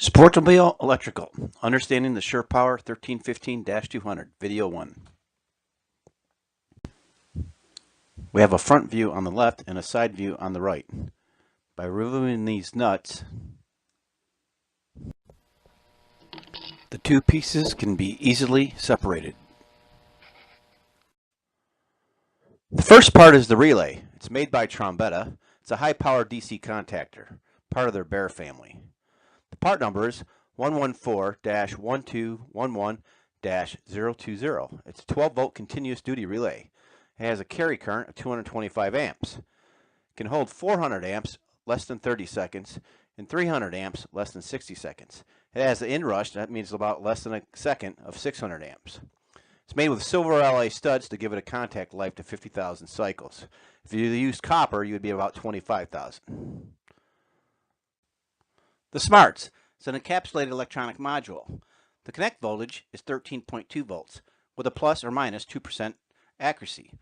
Sportmobile Electrical, Understanding the SurePower 1315-200, Video 1. We have a front view on the left and a side view on the right. By removing these nuts, the two pieces can be easily separated. The first part is the relay. It's made by Trombetta. It's a high-power DC contactor, part of their Bear family. The part number is 114-1211-020. It's a 12-volt continuous duty relay. It has a carry current of 225 amps. It can hold 400 amps, less than 30 seconds, and 300 amps, less than 60 seconds. It has the inrush, that means about less than a second, of 600 amps. It's made with silver alloy studs to give it a contact life to 50,000 cycles. If you used copper, you would be about 25,000. The smarts. It's an encapsulated electronic module. The connect voltage is 13.2 volts with a plus or minus 2% accuracy.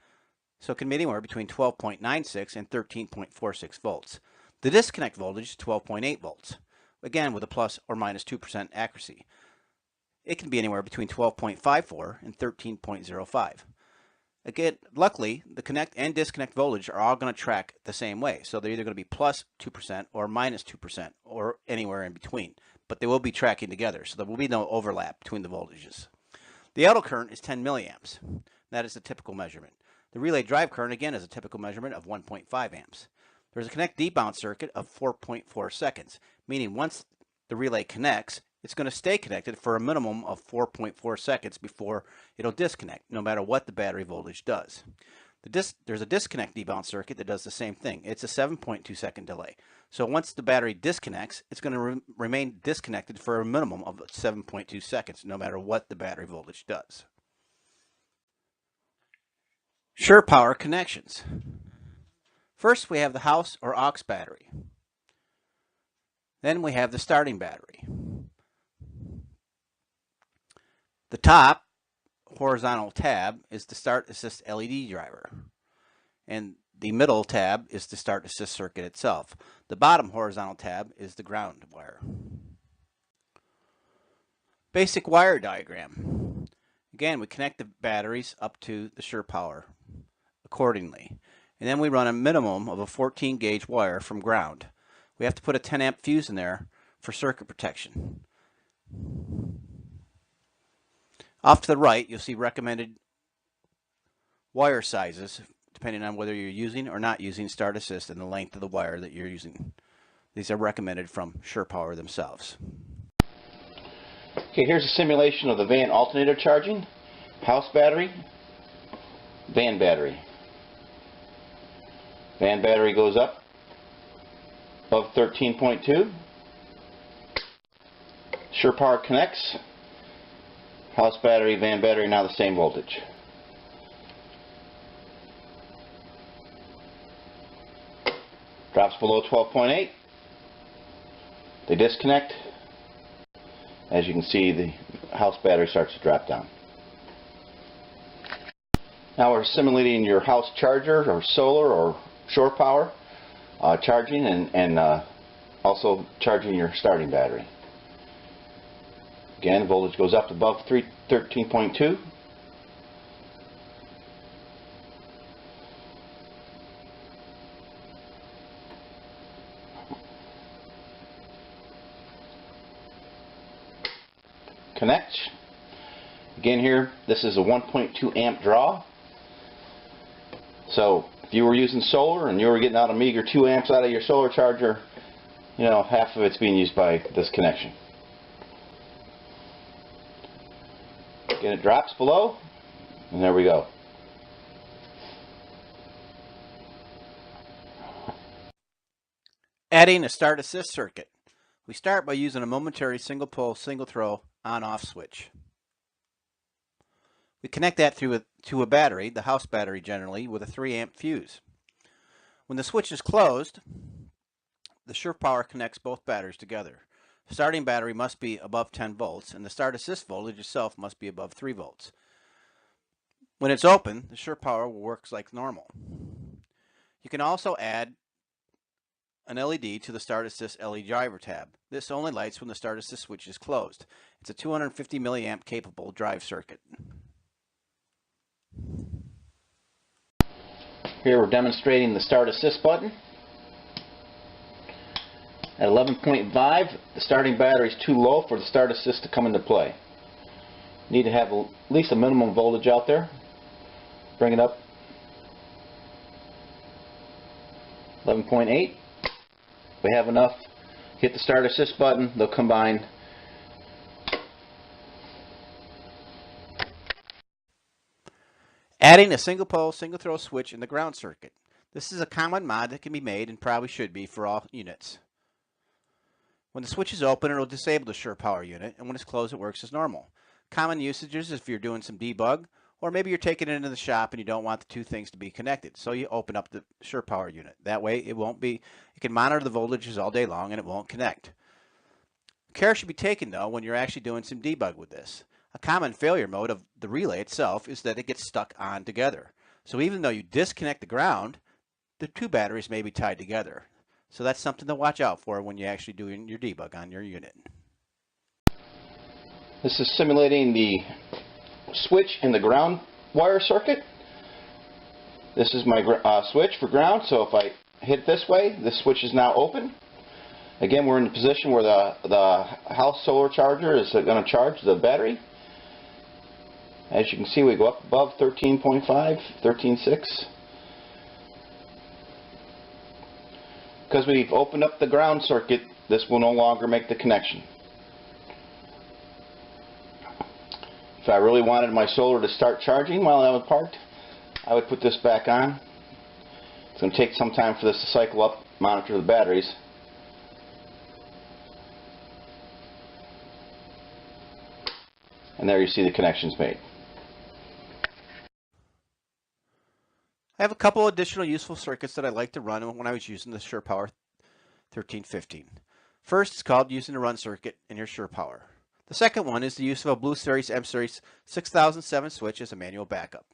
So it can be anywhere between 12.96 and 13.46 volts. The disconnect voltage is 12.8 volts, again with a plus or minus 2% accuracy. It can be anywhere between 12.54 and 13.05. Again, luckily, the connect and disconnect voltage are all going to track the same way. So they're either going to be plus 2% or minus 2% or anywhere in between. But they will be tracking together, so there will be no overlap between the voltages. The auto current is 10 milliamps. That is the typical measurement. The relay drive current, again, is a typical measurement of 1.5 amps. There's a connect debounce circuit of 4.4 seconds, meaning once the relay connects, it's going to stay connected for a minimum of 4.4 seconds before it'll disconnect, no matter what the battery voltage does. There's a disconnect debounce circuit that does the same thing. It's a 7.2 second delay. So once the battery disconnects, it's going to remain disconnected for a minimum of 7.2 seconds, no matter what the battery voltage does. SurePower connections. First, we have the house or aux battery. Then we have the starting battery. The top horizontal tab is the start assist LED driver, and the middle tab is the start assist circuit itself. The bottom horizontal tab is the ground wire. Basic wire diagram. Again, we connect the batteries up to the SurePower accordingly, and then we run a minimum of a 14 gauge wire from ground. We have to put a 10 amp fuse in there for circuit protection. Off to the right, you'll see recommended wire sizes depending on whether you're using or not using start assist and the length of the wire that you're using. These are recommended from SurePower themselves. Okay, here's a simulation of the van alternator charging, house battery, van battery. Van battery goes up above 13.2. SurePower connects. House battery, van battery, now the same voltage. Drops below 12.8. They disconnect. As you can see, the house battery starts to drop down. Now we're simulating your house charger or solar or shore power charging and also charging your starting battery. Again, voltage goes up above 13.2. Connect. Again here, this is a 1.2 amp draw. So if you were using solar and you were getting out a meager 2 amps out of your solar charger, you know, half of it's being used by this connection. Again, it drops below, and there we go. Adding a start assist circuit. We start by using a momentary single pole, single throw on-off switch. We connect that to a battery, the house battery generally, with a 3 amp fuse. When the switch is closed, the SurePower connects both batteries together. The starting battery must be above 10 volts, and the start assist voltage itself must be above 3 volts. When it's open, the SurePower works like normal. You can also add an LED to the Start Assist LED driver tab. This only lights when the Start Assist switch is closed. It's a 250 milliamp capable drive circuit. Here we're demonstrating the Start Assist button. At 11.5, the starting battery is too low for the Start Assist to come into play. You need to have at least a minimum voltage out there. Bring it up. 11.8. We have enough. Hit the Start Assist button, they'll combine. Adding a single pole, single throw switch in the ground circuit. This is a common mod that can be made and probably should be for all units. When the switch is open, it will disable the SurePower unit, and when it's closed, it works as normal. Common usages is if you're doing some debug, or maybe you're taking it into the shop and you don't want the two things to be connected. So you open up the SurePower unit. That way it can monitor the voltages all day long and it won't connect. Care should be taken though when you're actually doing some debug with this. A common failure mode of the relay itself is that it gets stuck on together. So even though you disconnect the ground, the two batteries may be tied together. So that's something to watch out for when you're actually doing your debug on your unit. This is simulating the switch in the ground wire circuit. This is my switch for ground, so if I hit this way, the switch is now open. Again, we're in the position where the house solar charger is going to charge the battery. As you can see, we go up above 13.5, 13.6. Because we've opened up the ground circuit, this will no longer make the connection. If I really wanted my solar to start charging while I was parked, I would put this back on. It's going to take some time for this to cycle up, monitor the batteries. And there you see the connections made. I have a couple additional useful circuits that I like to run when I was using the SurePower 1315. First, it's called using the run circuit in your SurePower. The second one is the use of a Blue Series M-Series 6007 switch as a manual backup.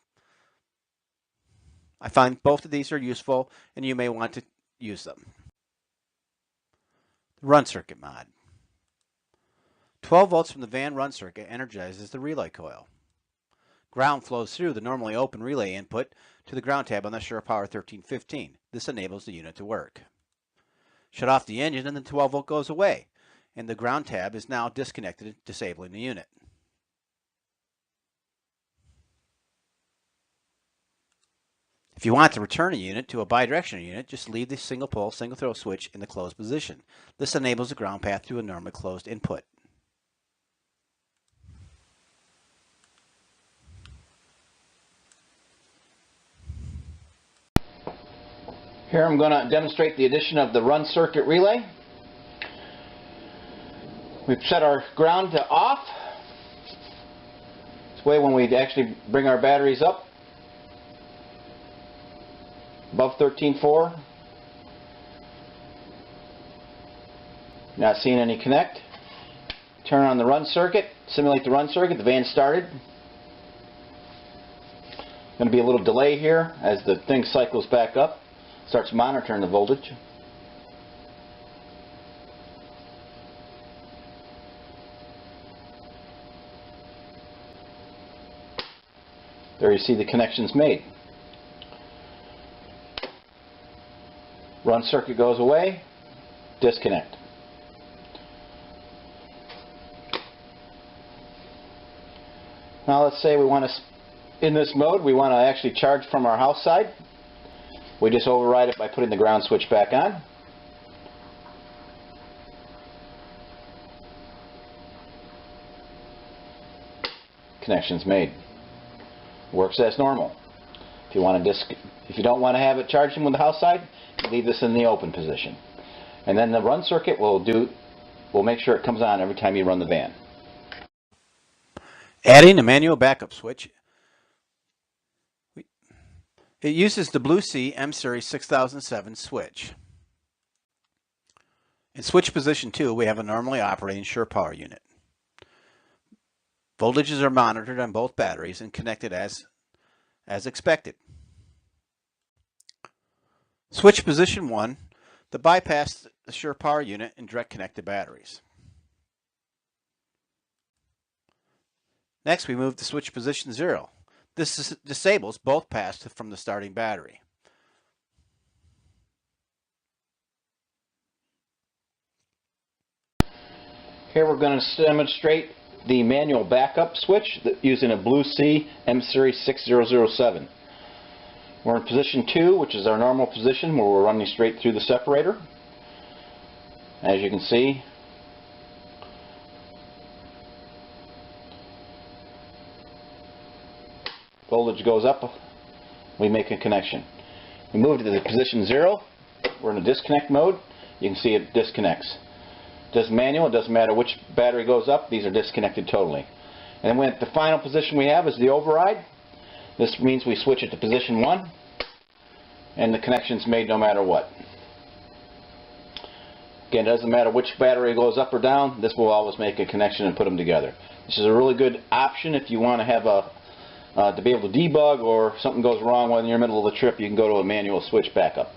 I find both of these are useful and you may want to use them. The run circuit mod. 12 volts from the van run circuit energizes the relay coil. Ground flows through the normally open relay input to the ground tab on the SurePower 1315. This enables the unit to work. Shut off the engine and the 12 volt goes away, and the ground tab is now disconnected, disabling the unit. If you want to return a unit to a bidirectional unit, just leave the single pole, single throw switch in the closed position. This enables the ground path to a normally closed input. Here I'm going to demonstrate the addition of the run circuit relay. We've set our ground to off. This way when we actually bring our batteries up above 13.4, not seeing any connect. Turn on the run circuit, simulate the run circuit, the van started. Going to be a little delay here as the thing cycles back up. Starts monitoring the voltage. There you see the connections made. Run circuit goes away, disconnect. Now let's say we want to, in this mode, we want to actually charge from our house side. We just override it by putting the ground switch back on. Connections made. Works as normal. If you don't want to have it charging with the house side, leave this in the open position. And then the run circuit will make sure it comes on every time you run the van. Adding a manual backup switch. It uses the Blue Sea M-Series 6007 switch. In switch position 2, we have a normally operating SurePower unit. Voltages are monitored on both batteries and connected as expected. Switch position 1, the bypass the SurePower unit and direct connect the batteries. Next, we move to switch position 0. This disables both paths from the starting battery. Here we're going to demonstrate the manual backup switch using a Blue Sea M-Series 6007. We're in position 2, which is our normal position where we're running straight through the separator. As you can see, voltage goes up, we make a connection. We move to the position 0, we're in a disconnect mode. You can see it disconnects. It does manual, it doesn't matter which battery goes up, these are disconnected totally. And then the final position we have is the override. This means we switch it to position 1 and the connection's made no matter what. Again, it doesn't matter which battery goes up or down, this will always make a connection and put them together. This is a really good option if you want to have to be able to debug, or something goes wrong when you're in the middle of the trip, you can go to a manual switch backup.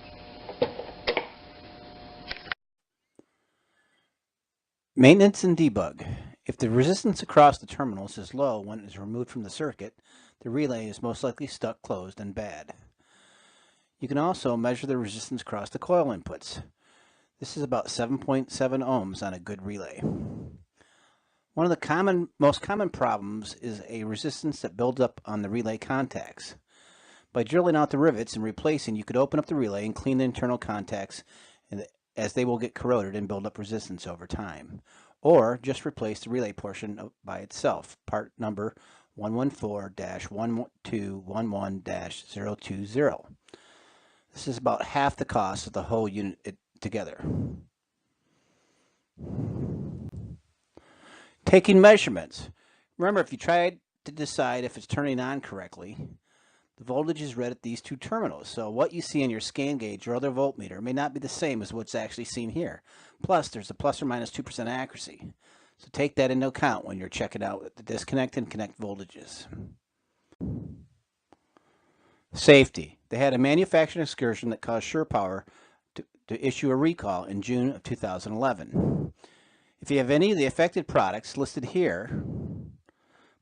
Maintenance and debug. If the resistance across the terminals is low when it is removed from the circuit, the relay is most likely stuck closed and bad. You can also measure the resistance across the coil inputs. This is about 7.7 ohms on a good relay. One of the most common problems is a resistance that builds up on the relay contacts. By drilling out the rivets and replacing, you could open up the relay and clean the internal contacts, as they will get corroded and build up resistance over time. Or just replace the relay portion by itself, part number 114-11211-020. This is about half the cost of the whole unit together. Taking measurements. Remember, if you try to decide if it's turning on correctly, the voltage is read at these two terminals. So what you see in your scan gauge or other voltmeter may not be the same as what's actually seen here. Plus, there's a plus or minus 2% accuracy. So take that into account when you're checking out the disconnect and connect voltages. Safety. They had a manufacturing excursion that caused SurePower to issue a recall in June of 2011. If you have any of the affected products listed here,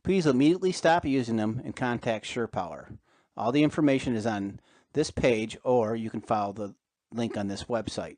please immediately stop using them and contact SurePower. All the information is on this page, or you can follow the link on this website.